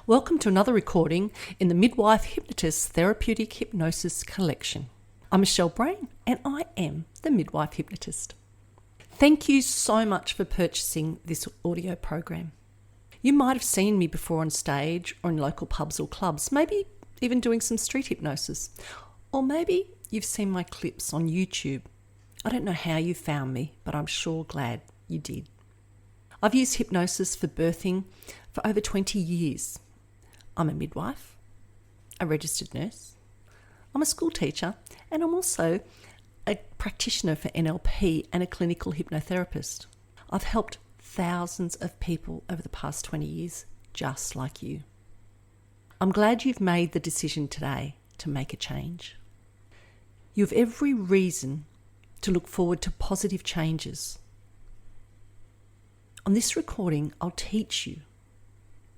Welcome to another recording in the Midwife Hypnotist Therapeutic Hypnosis Collection. I'm Michelle Brain and I am the Midwife Hypnotist. Thank you so much for purchasing this audio program. You might have seen me before on stage or in local pubs or clubs, maybe even doing some street hypnosis. Or maybe you've seen my clips on YouTube. I don't know how you found me, but I'm sure glad you did. I've used hypnosis for birthing for over 20 years. I'm a midwife, a registered nurse, I'm a school teacher, and I'm also a practitioner for NLP and a clinical hypnotherapist. I've helped thousands of people over the past 20 years, just like you. I'm glad you've made the decision today to make a change. You have every reason to look forward to positive changes. On this recording, I'll teach you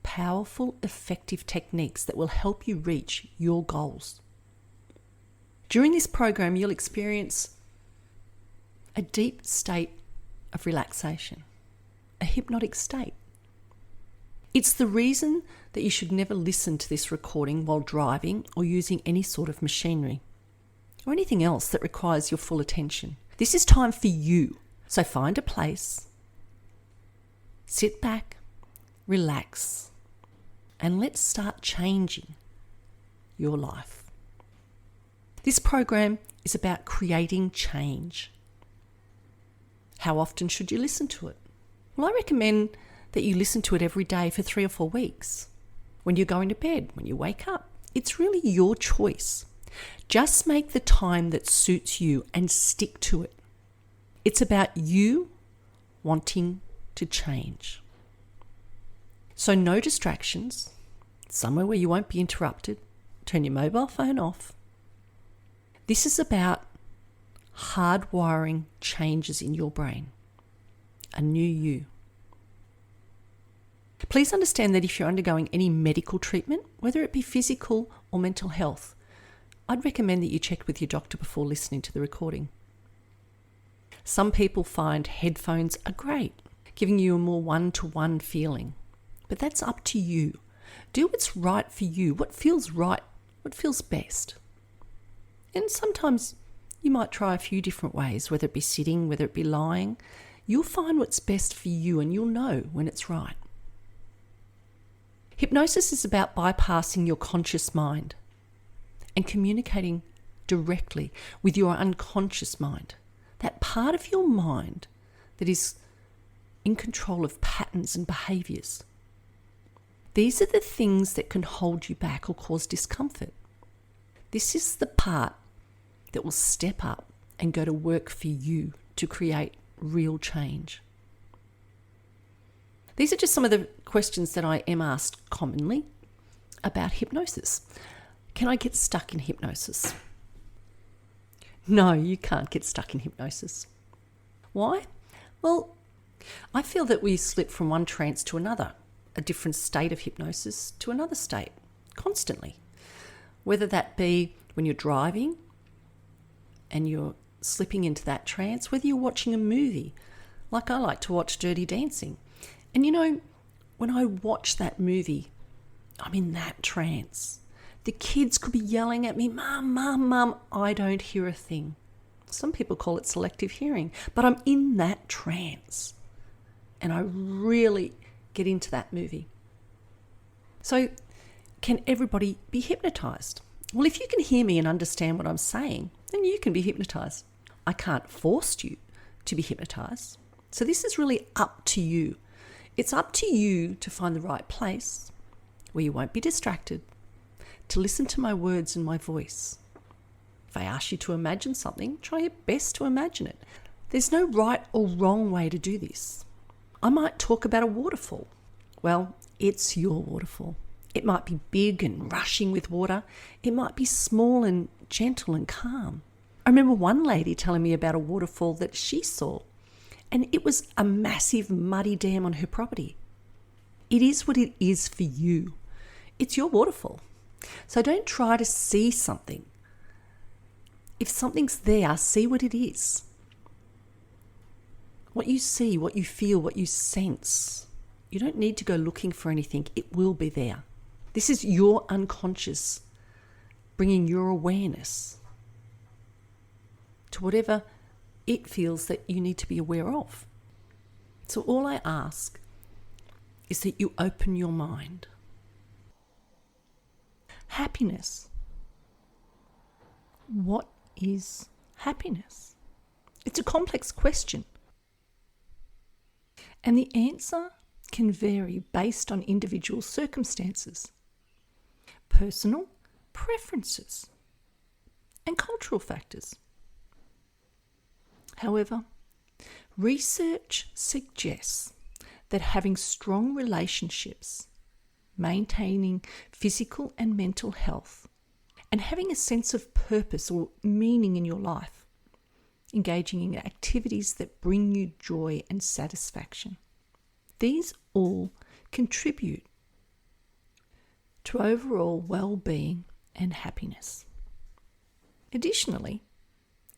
powerful, effective techniques that will help you reach your goals. During this program, you'll experience a deep state of relaxation, a hypnotic state. It's the reason that you should never listen to this recording while driving or using any sort of machinery or anything else that requires your full attention. This is time for you. So find a place, sit back, relax, and let's start changing your life. This program is about creating change. How often should you listen to it? Well, I recommend that you listen to it every day for 3 or 4 weeks. When you're going to bed, when you wake up, it's really your choice. Just make the time that suits you and stick to it. It's about you wanting to change. So no distractions, somewhere where you won't be interrupted. Turn your mobile phone off. This is about hardwiring changes in your brain, a new you. Please understand that if you're undergoing any medical treatment, whether it be physical or mental health, I'd recommend that you check with your doctor before listening to the recording. Some people find headphones are great, giving you a more one-to-one feeling. But that's up to you. Do what's right for you, what feels right, what feels best. And sometimes you might try a few different ways, whether it be sitting, whether it be lying. You'll find what's best for you and you'll know when it's right. Hypnosis is about bypassing your conscious mind and communicating directly with your unconscious mind, that part of your mind that is in control of patterns and behaviours. These are the things that can hold you back or cause discomfort. This is the part that will step up and go to work for you to create real change. These are just some of the questions that I am asked commonly about hypnosis. Can I get stuck in hypnosis? No, you can't get stuck in hypnosis. Why? Well, I feel that we slip from one trance to another, a different state of hypnosis to another state, constantly. Whether that be when you're driving and you're slipping into that trance, whether you're watching a movie, like I like to watch Dirty Dancing. And you know, when I watch that movie, I'm in that trance. The kids could be yelling at me, "Mum, Mum, Mum," I don't hear a thing. Some people call it selective hearing, but I'm in that trance. And I really get into that movie. So, can everybody be hypnotized? Well, if you can hear me and understand what I'm saying, then you can be hypnotized. I can't force you to be hypnotized. So this is really up to you. It's up to you to find the right place where you won't be distracted, to listen to my words and my voice. If I ask you to imagine something, try your best to imagine it. There's no right or wrong way to do this. I might talk about a waterfall. Well, it's your waterfall. It might be big and rushing with water. It might be small and gentle and calm. I remember one lady telling me about a waterfall that she saw, and it was a massive muddy dam on her property. It is what it is for you. It's your waterfall. So don't try to see something. If something's there, see what it is. What you see, what you feel, what you sense. You don't need to go looking for anything. It will be there. This is your unconscious bringing your awareness to whatever it feels that you need to be aware of. So all I ask is that you open your mind. Happiness. What is happiness? It's a complex question. And the answer can vary based on individual circumstances, personal preferences, and cultural factors. However, research suggests that having strong relationships, maintaining physical and mental health, and having a sense of purpose or meaning in your life, engaging in activities that bring you joy and satisfaction, these all contribute to overall well-being and happiness. Additionally,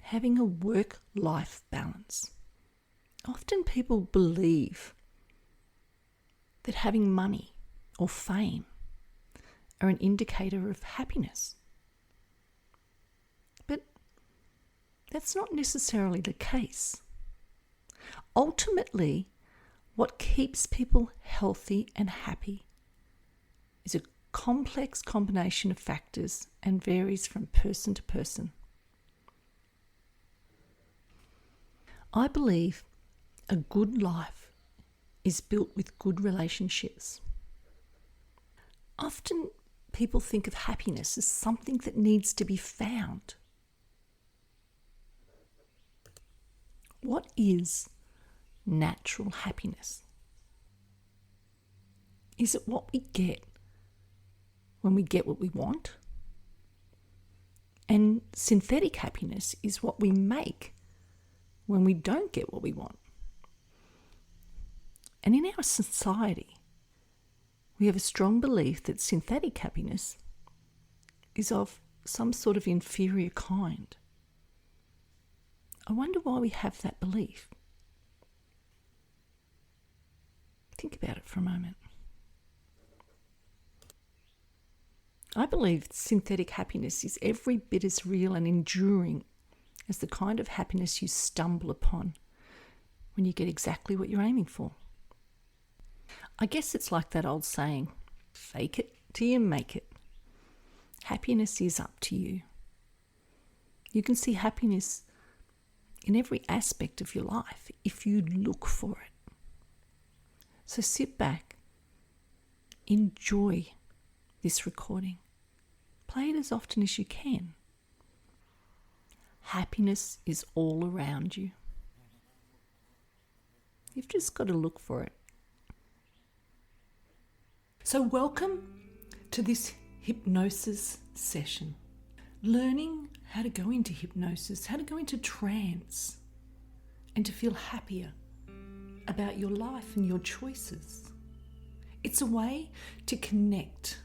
having a work-life balance. Often people believe that having money or fame are an indicator of happiness. But that's not necessarily the case. Ultimately, what keeps people healthy and happy is a complex combination of factors and varies from person to person. I believe a good life is built with good relationships. Often people think of happiness as something that needs to be found. What is natural happiness? Is it what we get when we get what we want? And synthetic happiness is what we make when we don't get what we want. And in our society, we have a strong belief that synthetic happiness is of some sort of inferior kind. I wonder why we have that belief. Think about it for a moment. I believe synthetic happiness is every bit as real and enduring as the kind of happiness you stumble upon when you get exactly what you're aiming for. I guess it's like that old saying, fake it till you make it. Happiness is up to you. You can see happiness in every aspect of your life if you look for it. So sit back, enjoy this recording. Play it as often as you can. Happiness is all around you. You've just got to look for it. So welcome to this hypnosis session. Learning how to go into hypnosis, how to go into trance, and to feel happier about your life and your choices. It's a way to connect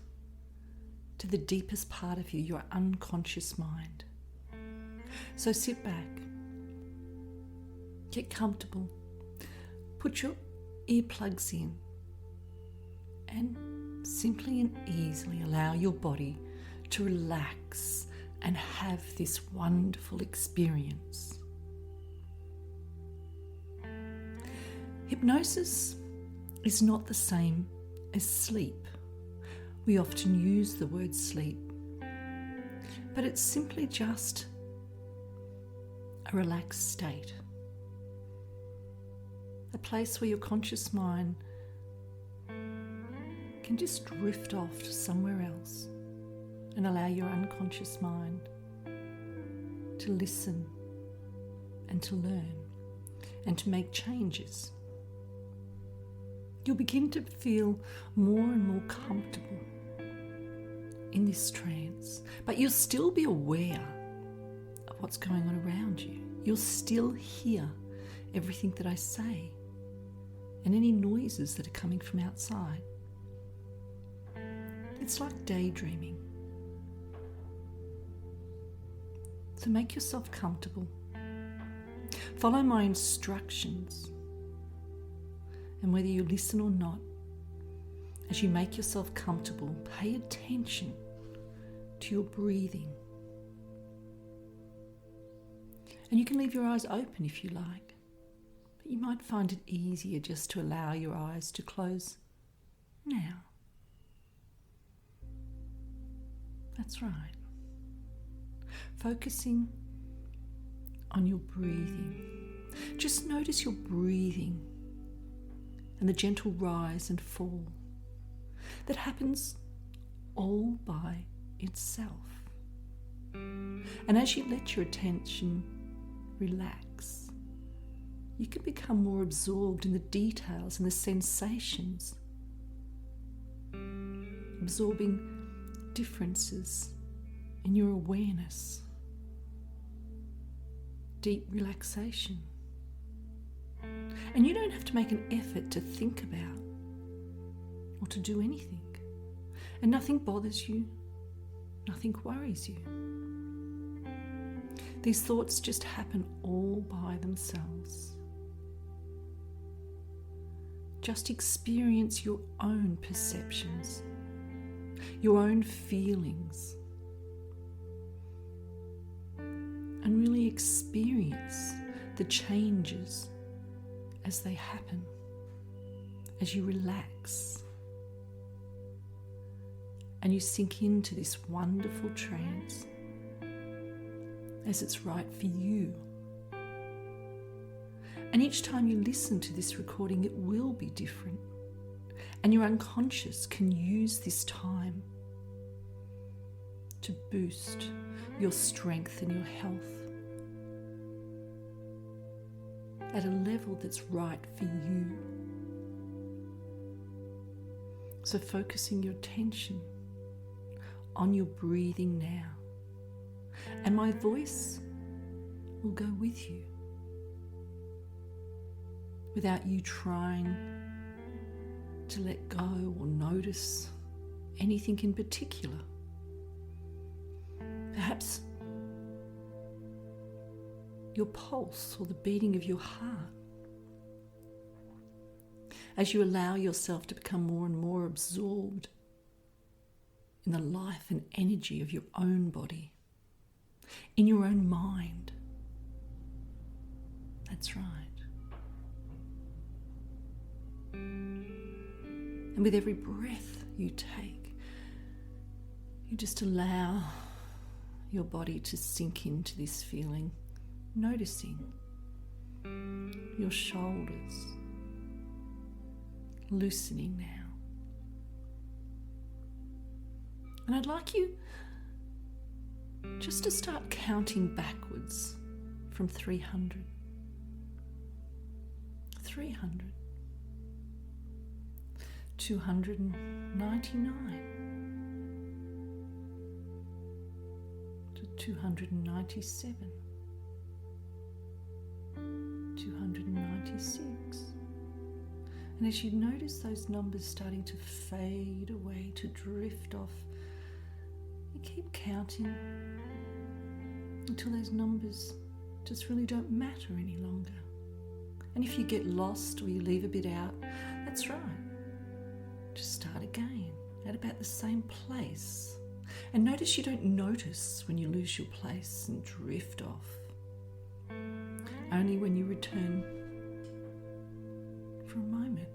to the deepest part of you, your unconscious mind. So sit back, get comfortable, put your earplugs in, and simply and easily allow your body to relax and have this wonderful experience. Hypnosis is not the same as sleep. We often use the word sleep, but it's simply just a relaxed state. A place where your conscious mind can just drift off to somewhere else and allow your unconscious mind to listen and to learn and to make changes. You'll begin to feel more and more comfortable in this trance, but you'll still be aware of what's going on around you. You'll still hear everything that I say and any noises that are coming from outside. It's like daydreaming. So make yourself comfortable. Follow my instructions. And whether you listen or not, As you make yourself comfortable, pay attention to your breathing. And you can leave your eyes open if you like, but you might find it easier just to allow your eyes to close now. That's right. Focusing on your breathing. Just notice your breathing and the gentle rise and fall that happens all by itself. And as you let your attention relax, you can become more absorbed in the details and the sensations, absorbing differences in your awareness, deep relaxation. And you don't have to make an effort to think about or to do anything. And nothing bothers you, nothing worries you. These thoughts just happen all by themselves. Just experience your own perceptions, your own feelings, and really experience the changes as they happen, as you relax and you sink into this wonderful trance as it's right for you. And each time you listen to this recording, it will be different. And your unconscious can use this time to boost your strength and your health at a level that's right for you. So focusing your attention on your breathing now, and my voice will go with you without you trying to let go or notice anything in particular. Perhaps your pulse or the beating of your heart, as you allow yourself to become more and more absorbed in the life and energy of your own body, in your own mind. That's right. And with every breath you take, you just allow your body to sink into this feeling, noticing your shoulders loosening now. And I'd like you just to start counting backwards from 300. 300. 299. To 297. 296. And as you notice those numbers starting to fade away, to drift off, you keep counting until those numbers just really don't matter any longer. And if you get lost or you leave a bit out, that's right. Just start again at about the same place. And notice you don't notice when you lose your place and drift off. Only when you return for a moment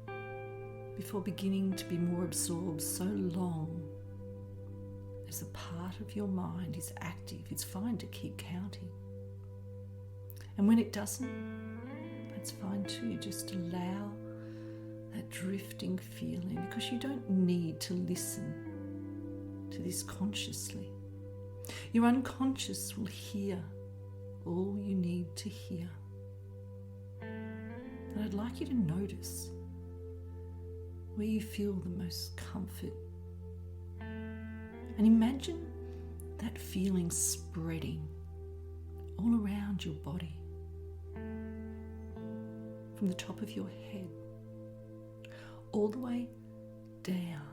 before beginning to be more absorbed so long as a part of your mind is active. It's fine to keep counting. And when it doesn't, that's fine too. Just allow that drifting feeling, because you don't need to listen to this consciously. Your unconscious will hear all you need to hear. And I'd like you to notice where you feel the most comfort. And imagine that feeling spreading all around your body, from the top of your head all the way down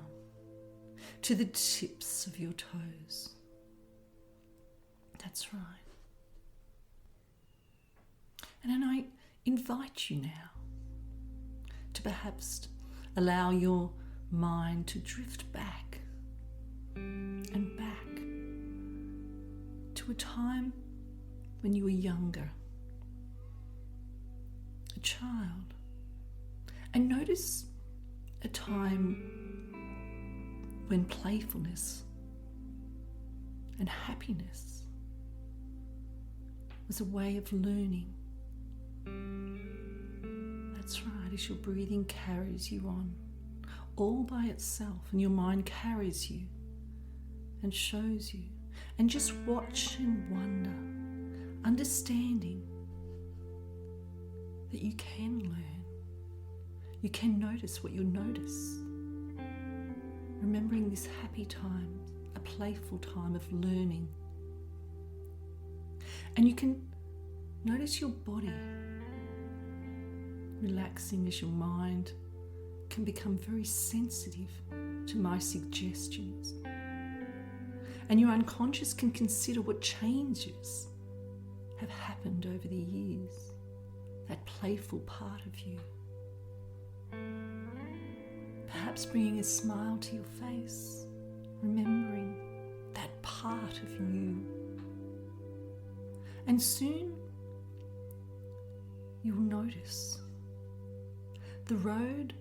to the tips of your toes. That's right. And then I invite you now to perhaps allow your mind to drift back and back to a time when you were younger, a child, and notice a time when playfulness and happiness was a way of learning. That's right, as your breathing carries you on, all by itself, and your mind carries you and shows you, and just watch and wonder, understanding that you can learn. You can notice what you'll notice. Remembering this happy time, a playful time of learning. And you can notice your body relaxing as your mind can become very sensitive to my suggestions. And your unconscious can consider what changes have happened over the years, that playful part of you. Perhaps bringing a smile to your face, remembering that part of you. And soon you'll notice the road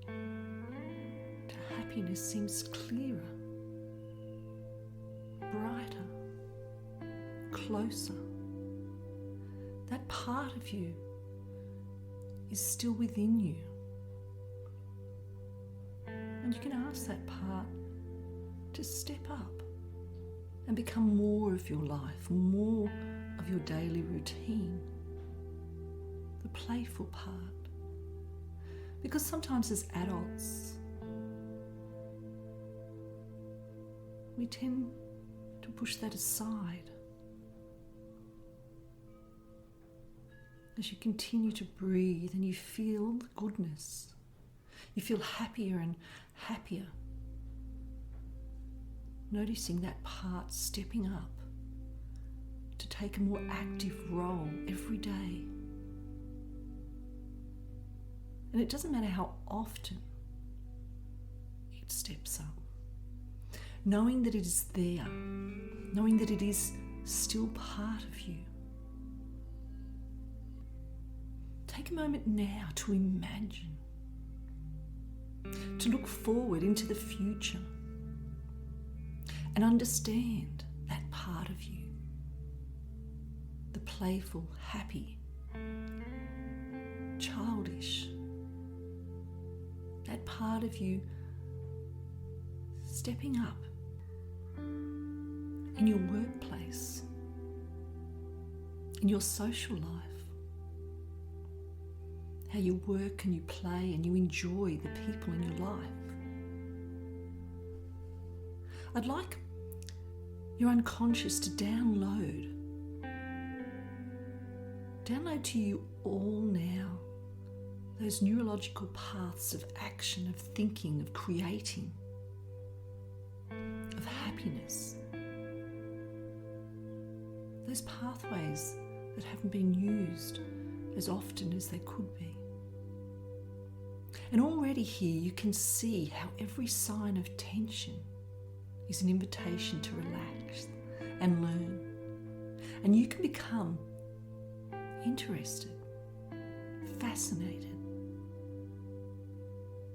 to happiness seems clearer, brighter, closer. That part of you is still within you. And you can ask that part to step up and become more of your life, more of your daily routine, the playful part. Because sometimes as adults, we tend to push that aside. As you continue to breathe and you feel the goodness, you feel happier and happier, noticing that part stepping up to take a more active role every day. And it doesn't matter how often it steps up. Knowing that it is there, knowing that it is still part of you. Take a moment now to imagine, to look forward into the future and understand that part of you, the playful, happy, childish, that part of you stepping up in your workplace, in your social life, how you work and you play and you enjoy the people in your life. I'd like your unconscious to download to you all now those neurological paths of action, of thinking, of creating, of happiness. Those pathways that haven't been used as often as they could be. And already here you can see how every sign of tension is an invitation to relax and learn. And you can become interested, fascinated,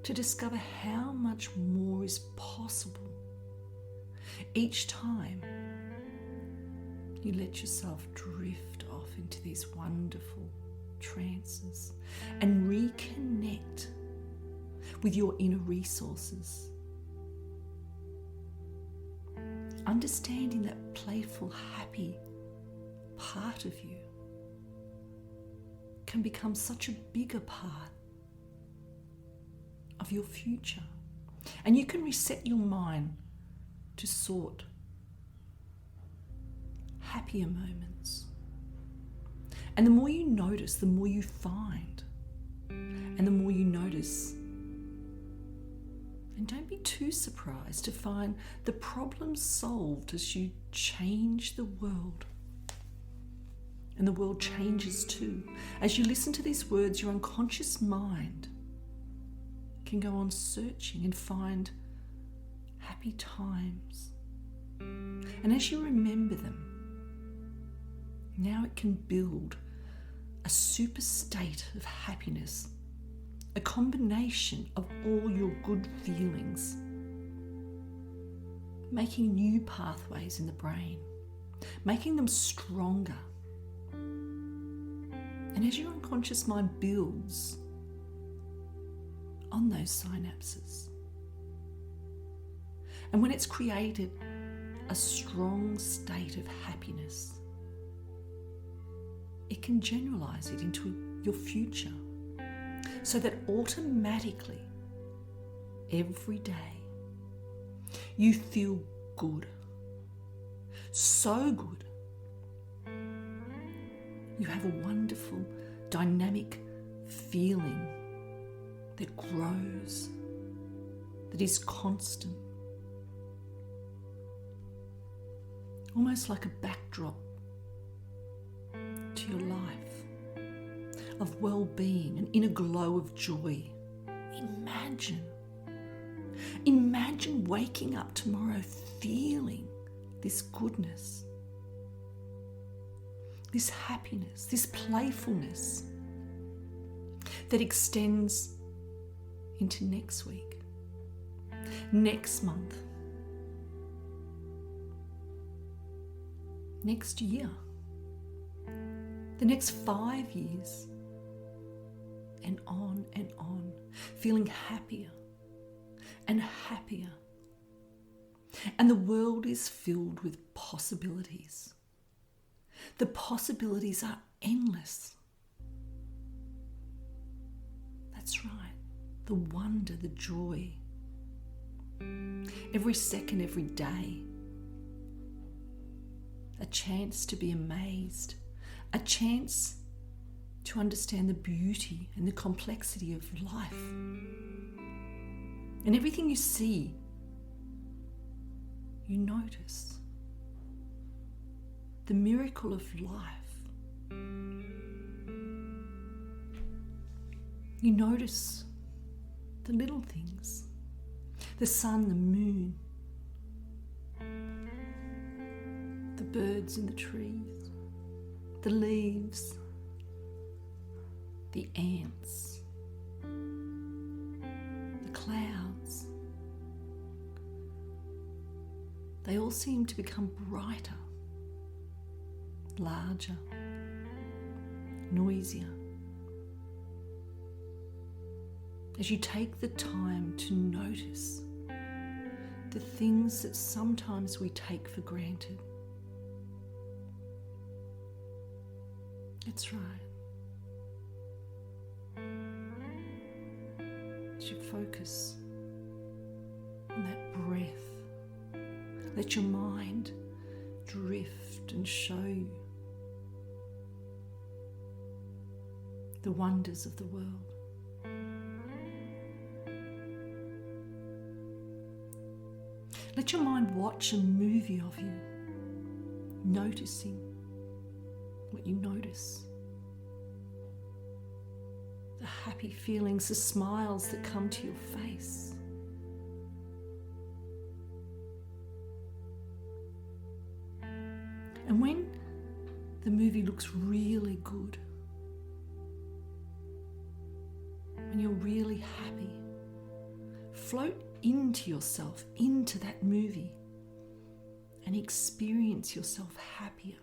to discover how much more is possible each time you let yourself drift off into these wonderful trances and reconnect with your inner resources. Understanding that playful, happy part of you can become such a bigger part of your future. And you can reset your mind to sort happier moments. And the more you notice, the more you find. And the more you notice. And don't be too surprised to find the problem solved as you change the world. And the world changes too. As you listen to these words, your unconscious mind can go on searching and find happy times. And as you remember them, now it can build a super state of happiness, a combination of all your good feelings, making new pathways in the brain, making them stronger. And as your unconscious mind builds on those synapses, and when it's created a strong state of happiness, it can generalize it into your future, so that automatically, every day, you feel good. So good. You have a wonderful, dynamic feeling that grows, that is constant. Almost like a backdrop to your life of well-being, an inner glow of joy. Imagine waking up tomorrow feeling this goodness, this happiness, this playfulness that extends into next week, next month, next year, the next 5 years, and on, feeling happier and happier. And the world is filled with possibilities. The possibilities are endless. That's right. The wonder, the joy. Every second, every day. A chance to be amazed. A chance to understand the beauty and the complexity of life. And everything you see, you notice. The miracle of life. You notice the little things. The sun, the moon. The birds in the trees. The leaves. The ants. The clouds. They all seem to become brighter, larger, noisier. As you take the time to notice the things that sometimes we take for granted. That's right. As you focus on that breath, let your mind drift and show you the wonders of the world. Let your mind watch a movie of you, noticing what you notice. The happy feelings, the smiles that come to your face. And when the movie looks really good, when you're really happy, float into yourself, into that movie, and experience yourself happier,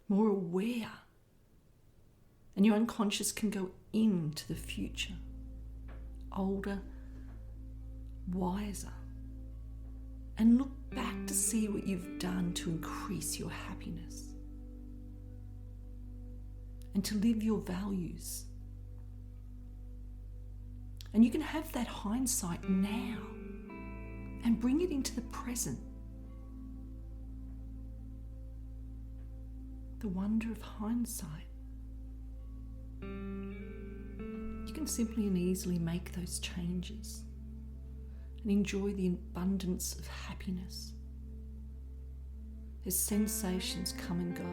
more aware. And your unconscious can go into the future, older, wiser, and look back to see what you've done to increase your happiness and to live your values. And you can have that hindsight now and bring it into the present. The wonder of hindsight. You can simply and easily make those changes and enjoy the abundance of happiness as sensations come and go.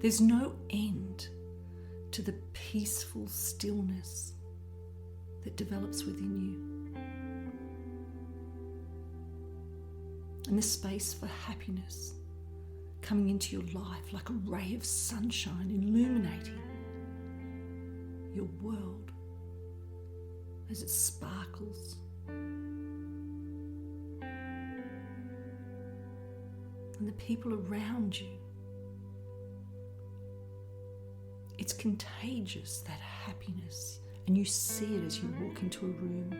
There's no end to the peaceful stillness that develops within you. And the space for happiness coming into your life like a ray of sunshine, illuminating your world as it sparkles. And the people around you, it's contagious, that happiness, and you see it as you walk into a room.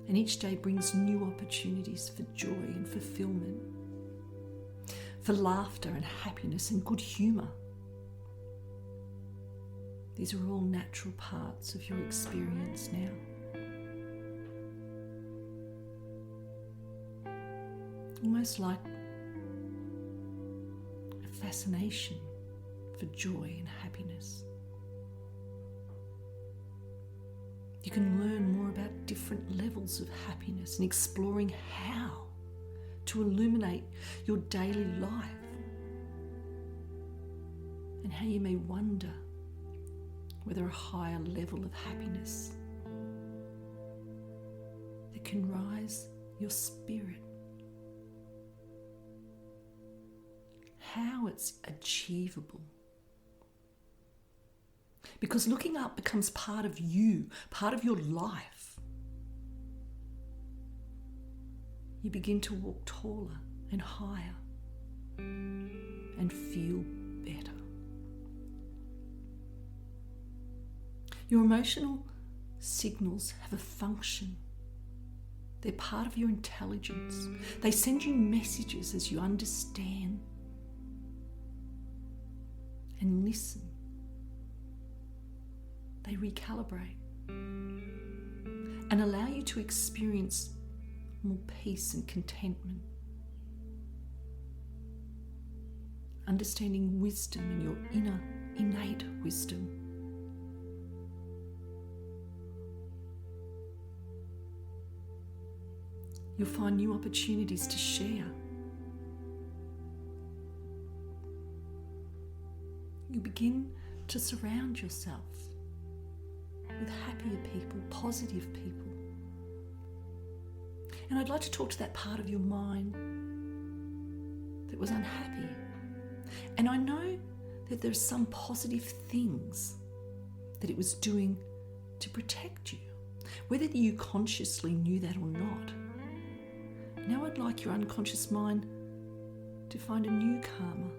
And each day brings new opportunities for joy and fulfillment, for laughter and happiness and good humour. These are all natural parts of your experience now. Almost like a fascination for joy and happiness. You can learn more about different levels of happiness and exploring how to illuminate your daily life, and how you may wonder whether a higher level of happiness that can rise your spirit, how it's achievable. Because looking up becomes part of you, part of your life. You begin to walk taller and higher and feel better. Your emotional signals have a function. They're part of your intelligence. They send you messages as you understand and listen. They recalibrate and allow you to experience more peace and contentment. Understanding wisdom and your inner innate wisdom. You'll find new opportunities to share. You begin to surround yourself with happier people, positive people. And I'd like to talk to that part of your mind that was unhappy. And I know that there's some positive things that it was doing to protect you, whether you consciously knew that or not. Now I'd like your unconscious mind to find a new karma,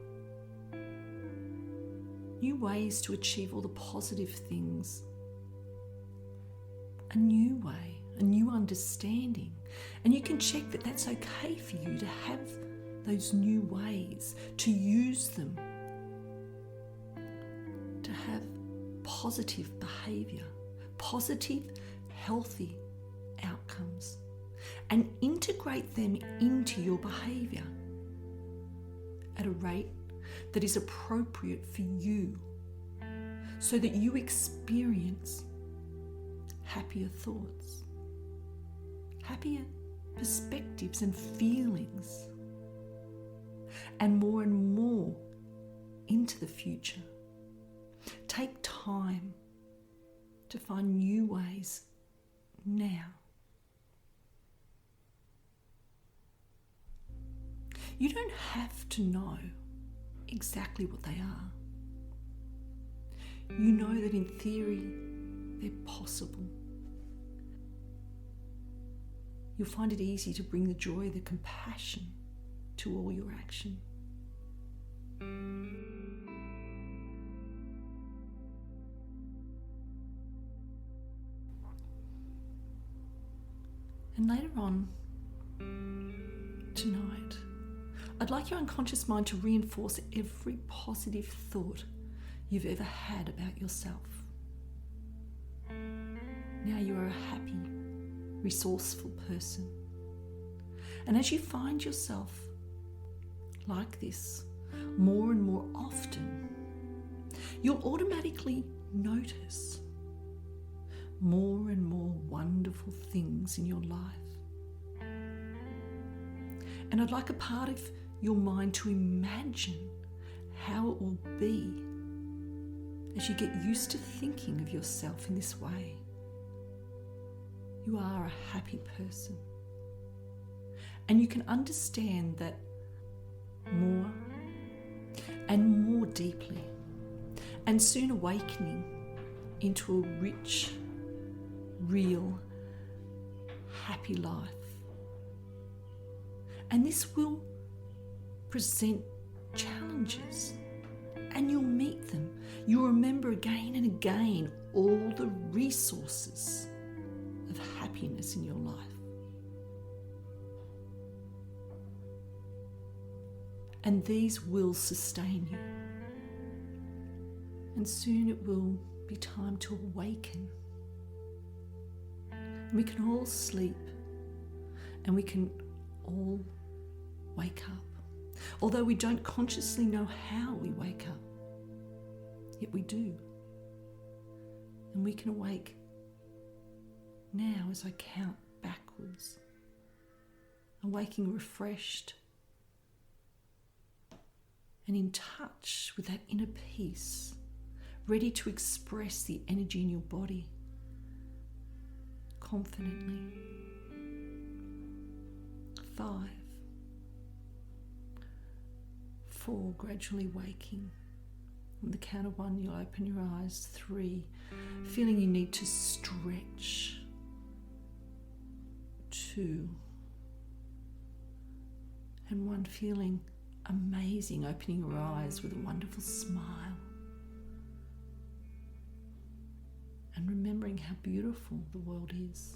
new ways to achieve all the positive things, a new way, a new understanding. And you can check that that's okay for you to have those new ways, to use them, to have positive behaviour, positive, healthy outcomes, and integrate them into your behaviour at a rate that is appropriate for you, so that you experience happier thoughts, happier perspectives and feelings, and more into the future. Take time to find new ways now. You don't have to know exactly what they are. You know that in theory they're possible. You'll find it easy to bring the joy, the compassion to all your action. And later on tonight, I'd like your unconscious mind to reinforce every positive thought you've ever had about yourself. Now you are a happy, resourceful person. And as you find yourself like this more and more often, you'll automatically notice more and more wonderful things in your life. And I'd like a part of your mind to imagine how it will be as you get used to thinking of yourself in this way, you are a happy person. And you can understand that more and more deeply, and soon awakening into a rich, real, happy life. And this will present challenges, and you'll meet them. You'll remember again and again all the resources of happiness in your life. And these will sustain you. And soon it will be time to awaken. And we can all sleep, and we can all wake up. Although we don't consciously know how we wake up, yet we do. And we can awake now as I count backwards, awaking refreshed and in touch with that inner peace, ready to express the energy in your body confidently. 5, 4, gradually waking. On the count of 1, you'll open your eyes. 3, feeling you need to stretch. 2, and 1, feeling amazing, opening your eyes with a wonderful smile. And remembering how beautiful the world is.